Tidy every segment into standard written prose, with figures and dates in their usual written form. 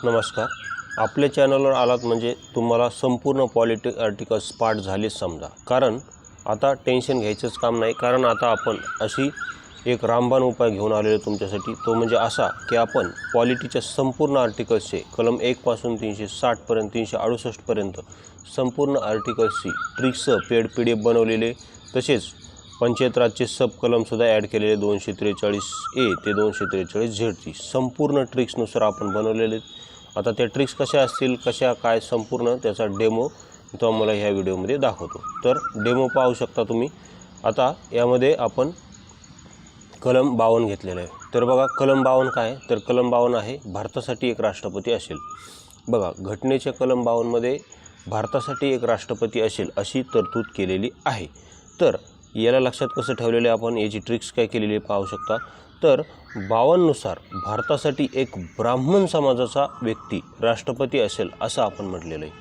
नमस्कार. आपल्या चॅनलवर आलात म्हणजे तुम्हाला संपूर्ण पॉलिटिक आर्टिकल्स पाठ झालेच समजा. कारण आता टेन्शन घ्यायचंच काम नाही. कारण आता आपण अशी एक रामबाण उपाय घेऊन आलेलो तुमच्यासाठी. तो म्हणजे असा की आपण पॉलिटीच्या संपूर्ण आर्टिकल्सचे कलम 1 पासून 360 पर्यंत 368 पर्यंत संपूर्ण आर्टिकल्सची ट्रिक्स पेड PDF बनवलेले, तसेच पंचायत राजचे सब कलमसुद्धा ॲड केलेले 243A ते 243Z ची संपूर्ण ट्रिक्सनुसार आपण बनवलेले. आता त्या ट्रिक्स कशा असतील, कशा काय, संपूर्ण त्याचा डेमो तो मला ह्या व्हिडिओमध्ये दाखवतो. तर डेमो पाहू शकता तुम्ही. आता यामध्ये आपण कलम 52 घेतलेलं आहे. तर बघा कलम 52 काय, तर कलम 52 आहे भारतासाठी एक राष्ट्रपती असेल. बघा घटनेच्या कलम 52 मध्ये भारतासाठी एक राष्ट्रपती असेल अशी तरतूद केलेली आहे. तर याला लक्षात कसं ठेवलेलं आहे आपण, याची ट्रिक्स काय केलेली आहे पाहू शकता. तर 52 नुसार भारतासाठी एक ब्राह्मण समाजाचा व्यक्ती राष्ट्रपती असेल असं आपण म्हटलेलं आहे.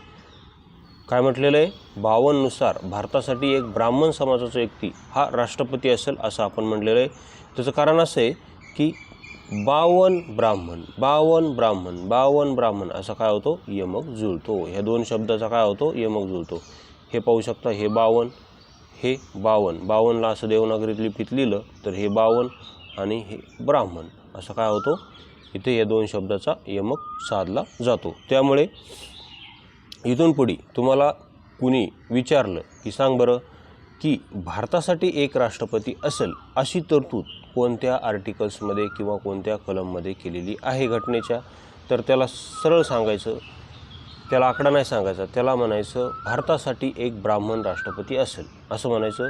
काय म्हटलेलं आहे, 52 नुसार भारतासाठी एक ब्राह्मण समाजाचा व्यक्ती हा राष्ट्रपती असेल असं आपण म्हटलेलं आहे. त्याचं कारण असं आहे की 52 ब्राह्मण 52 ब्राह्मण 52 ब्राह्मण असा काय होतो, यमक जुळतो. ह्या दोन शब्दाचा काय होतो, यमक जुळतो. हे पाहू शकता, हे 52 हे 52 52ला असं देवनागरीत लिपीत लिहिलं तर हे 52 आणि हे ब्राह्मण असं काय होतो, इथे या दोन शब्दाचा यमक साधला जातो. त्यामुळे इथून पुढे तुम्हाला कुणी विचारलं की सांग बरं की भारतासाठी एक राष्ट्रपती असेल अशी तरतूद कोणत्या आर्टिकल्समध्ये किंवा कोणत्या कलममध्ये केलेली आहे घटनेच्या, तर त्याला सरळ सांगायचं, त्याला आकडा नाही सांगायचा, त्याला म्हणायचं भारतासाठी एक ब्राह्मण राष्ट्रपती असेल असं म्हणायचं.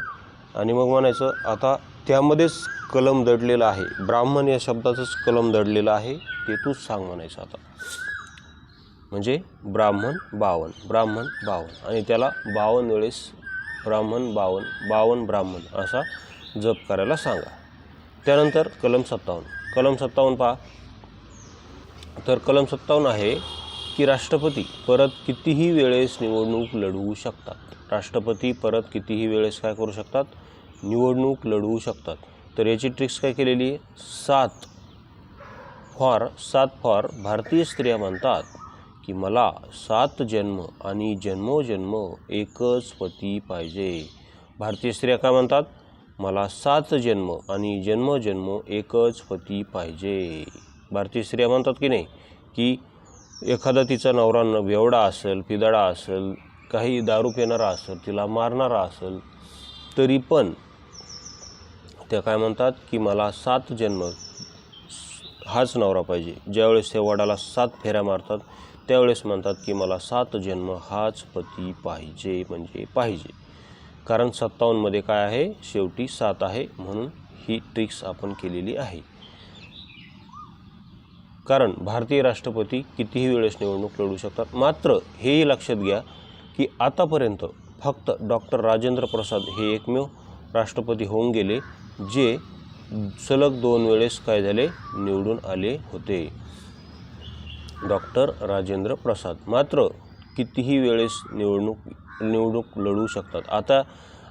आणि मग म्हणायचं आता त्यामध्येच कलम दडलेलं आहे, ब्राह्मण या शब्दाचंच कलम दडलेलं आहे, ते तूच सांग म्हणायचं. आता म्हणजे ब्राह्मण 52 ब्राह्मण 52 आणि त्याला 52 वेळेस ब्राह्मण 52 52 ब्राह्मण असा जप करायला सांगा. त्यानंतर कलम 57 पहा. तर कलम 57 आहे की राष्ट्रपती परत कितीही वेळेस निवडणूक लढवू शकतात. राष्ट्रपती परत कितीही वेळेस काय करू शकतात, निवडणूक लढवू शकतात. तर याची ट्रिक्स काय केलेली आहे, 7 फॉर भारतीय स्त्रिया म्हणतात की मला 7 जन्म आणि जन्मोजन्म एकच पती पाहिजे. भारतीय स्त्रिया काय म्हणतात, मला 7 जन्म आणि जन्मोजन्म एकच पती पाहिजे. भारतीय स्त्रिया म्हणतात की नाही की एखादा तिचा नवरा बेवडा असेल, पिदाडा असेल, काही दारू पिणारा असेल, तिला मारणारा असेल, तरी पण त्या काय म्हणतात की मला 7 जन्म हाच नवरा पाहिजे. ज्यावेळेस त्या वडाला 7 फेऱ्या मारतात त्यावेळेस म्हणतात की मला 7 जन्म हाच पती पाहिजे, म्हणजे पाहिजे. कारण 57 मध्ये काय आहे, शेवटी 7 आहे, म्हणून ही ट्रिक्स आपण केलेली आहे. कारण भारतीय राष्ट्रपती कितीही वेळेस निवडणूक लढू शकतात. मात्र हेही लक्षात घ्या की आतापर्यंत फक्त डॉक्टर राजेंद्र प्रसाद हे एकमेव राष्ट्रपती होऊन गेले जे सलग 2 वेळेस काय झाले, निवडून आले होते. डॉक्टर राजेंद्र प्रसाद मात्र कितीही वेळेस निवडणूक लढवू शकतात. आता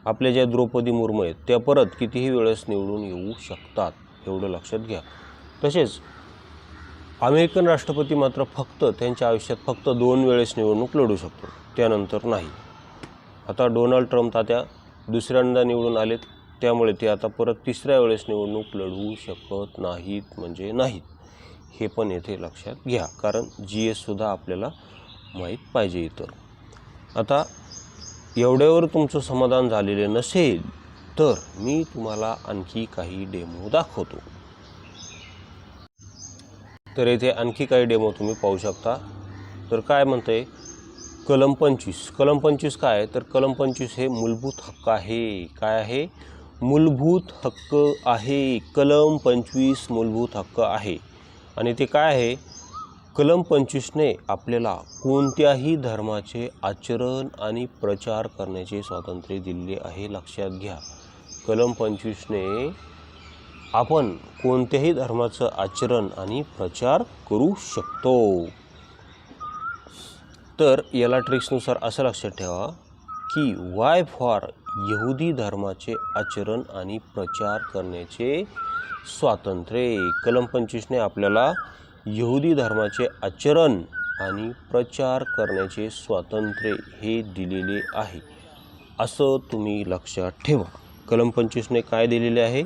आपल्या ज्या द्रौपदी मुर्मू आहेत त्या परत कितीही वेळेस निवडून येऊ शकतात, एवढं लक्षात घ्या. तसेच अमेरिकन राष्ट्रपती मात्र फक्त त्यांच्या आयुष्यात फक्त 2 वेळेस निवडणूक लढू शकतो, त्यानंतर नाही. आता डोनाल्ड ट्रम्प तात्या दुसऱ्यांदा निवडून आलेत, त्यामुळे ते आता परत 3ऱ्या वेळेस निवडणूक लढवू शकत नाहीत, म्हणजे नाहीत. हे पण येथे लक्षात घ्या, कारण GSसुद्धा आपल्याला माहीत पाहिजे. तर आता एवढ्यावर तुमचं समाधान झालेले नसेल तर मी तुम्हाला आणखी काही डेमो दाखवतो. तर येथे आणखी काही डेमो तुम्ही पाहू शकता. तर काय म्हणते कलम 25 काय आहे, तर कलम 25 हे मूलभूत हक्क आहे. काय आहे, मूलभूत हक्क आहे. कलम 25 मूलभूत हक्क आहे. आणि ते काय आहे, कलम 25ने आपल्याला कोणत्याही धर्माचे आचरण आणि प्रचार करण्याचे स्वातंत्र्य दिले आहे. लक्षात घ्या, कलम 25ने आपण कोणत्याही धर्माचं आचरण आणि प्रचार करू शकतो. तर याला ट्रिक्सनुसार असं लक्षात ठेवा की वाय फॉर यहुदी धर्माचे आचरण आणि प्रचार करण्याचे स्वातंत्र्य. कलम 25ने आपल्याला यहुदी धर्माचे आचरण आणि प्रचार करण्याचे स्वातंत्र्य हे दिलेले आहे, असं तुम्ही लक्षात ठेवा. कलम 25ने काय दिलेले आहे?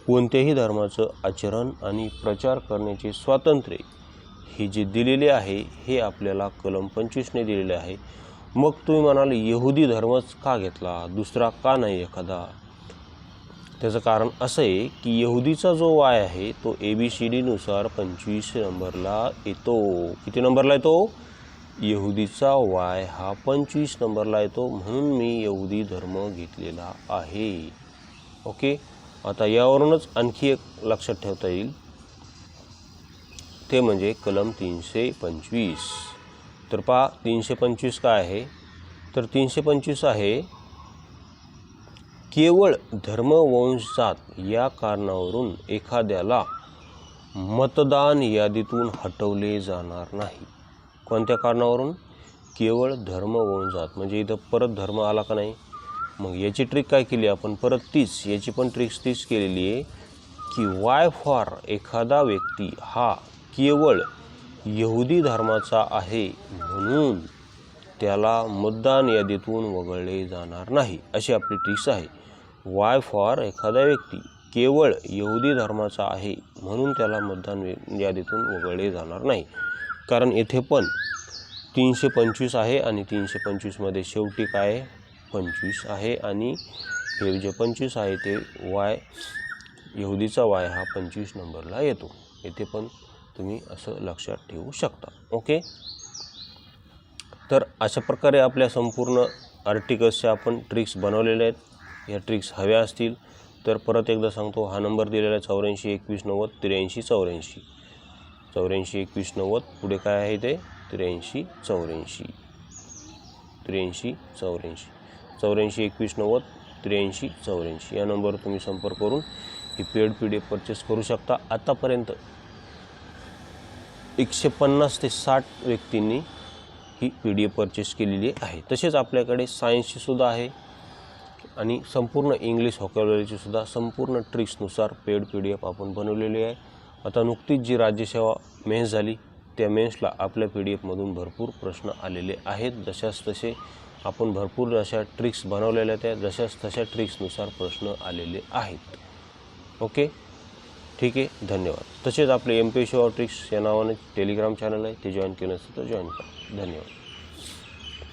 कोणत्याही धर्माचं आचरण आणि प्रचार करण्याचे स्वातंत्र्य हे जे दिलेले आहे हे आपल्याला कलम 25ने दिलेले आहे. मग तुम्ही म्हणाल यहुदी धर्मच का घेतला, दुसरा का नाही एखादा? त्याचं कारण असं आहे की यहुदीचा जो वाय आहे तो ABCD नुसार 25 नंबरला येतो. किती नंबरला येतो? यहुदीचा वाय हा 25 नंबरला येतो, म्हणून मी यहुदी धर्म घेतलेला आहे. ओके, आता यावरूनच आणखी एक लक्षात ठेवता येईल, ते म्हणजे कलम 325. तर पहा 325 काय आहे? तर 325 आहे, केवळ धर्म, वंश, जात या कारणावरून एखाद्याला मतदान यादीतून हटवले जाणार नाही. कोणत्या कारणावरून? केवळ धर्म, वंश, जात. म्हणजे इथं परत धर्म आला का नाही? मग याची ट्रिक काय केली आपण? परत तीच, याची पण ट्रिक्स तीच केलेली आहे की वाय फॉर एखादा व्यक्ती हा केवळ यहुदी धर्माचा आहे म्हणून त्याला मतदान यादीतून वगळले जाणार नाही, अशी आपली ट्रिक्स आहे. वाय फॉर एखादा व्यक्ती केवळ यहुदी धर्माचा आहे म्हणून त्याला मतदान यादीतून वगळले जाणार नाही. कारण येथे पण 325 आहे आणि 325मध्ये शेवटी काय 25 आहे आणि हे जे 25 आहे ते वाय, यहुदीचा वाय हा 25 नंबरला येतो. येथे पण तुम्ही असं लक्षात ठेवू शकता. ओके, तर अशा प्रकारे आपल्या संपूर्ण आर्टिकल्सच्या आपण ट्रिक्स बनवलेल्या आहेत. या ट्रिक्स हव्या असतील तर परत एकदा सांगतो, हा नंबर दिलेला आहे 84 21 90 83 84. 84 21 90 पुढे काय आहे ते 83 84. 83 84 84 21 90 83 84 या नंबरवर तुम्ही संपर्क करून ही पेड PDF परचेस करू शकता. आतापर्यंत 150 ते 60 व्यक्तींनी ही PDF परचेस केलेली आहे. तसेच आपल्याकडे सायन्सची सुद्धा आहे आणि संपूर्ण इंग्लिश व्होकॅब्युलरीची सुद्धा संपूर्ण ट्रिक्सनुसार पेड PDF आपण बनवलेली आहे. आता नुकतीच जी राज्यसेवा मेन्स झाली त्या मेन्सला आपल्या PDF मधून भरपूर प्रश्न आलेले आहेत. जशास तसे आपण भरपूर अशा ट्रिक्स बनवलेल्या त्या जशास तशा ट्रिक्सनुसार प्रश्न आलेले आहेत. ओके, ठीक आहे, धन्यवाद. तसेच आपले MPSC ट्रिक्स या नावाने टेलिग्राम चॅनल आहे, ते जॉईन केलं असेल तर जॉईन करा. धन्यवाद.